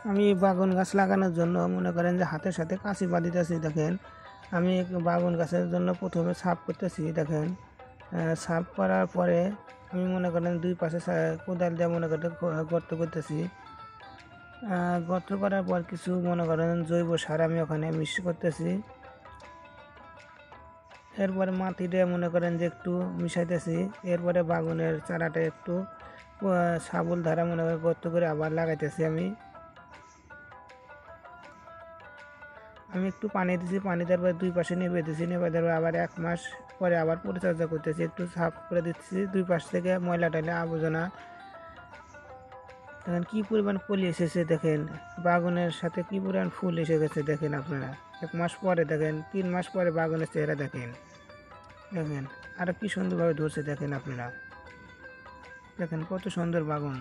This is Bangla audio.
আমি বাগান গাছ লাগানোর জন্য মনে করেন যে হাতের সাথে কাঁচি বাঁধিতেছি। দেখেন আমি বাগান গাছের জন্য প্রথমে সাফ করতেছি। দেখেন সাফ করার পরে আমি মনে করেন দুই পাশে কোদাল দিয়ে মনে করেন গর্ত করতেছি। গর্ত করার পর কিছু মনে করেন জৈব সার আমি ওখানে মিক্স করতেছি। এরপরে মাটি দিয়ে মনে করেন যে একটু মিশাইতেছি। এরপরে বাগানের চারাটা একটু শাবল ধারা মনে করেন গর্ত করে আবার লাগাইতেছি। আমি একটু পানি দিয়েছি, পানি দেওয়ার পরে দুই পাশে নেবে দিয়েছি, নেবে দেওয়ার পরে আবার 1 মাস পরে আবার পরিচর্যা করতেছি, একটু সাফ করে দিচ্ছি দুই পাশ থেকে ময়লা টয়লা আবর্জনা। দেখেন কী পরিমাণ কলি এসেছে, দেখেন বাগানের সাথে কী পরিমাণ ফুল এসে গেছে। দেখেন আপনারা 1 মাস পরে, দেখেন 3 মাস পরে বাগানের চেহারা দেখেন। দেখেন আরও কী সুন্দরভাবে ধরছে। দেখেন আপনারা, দেখেন কত সুন্দর বাগান।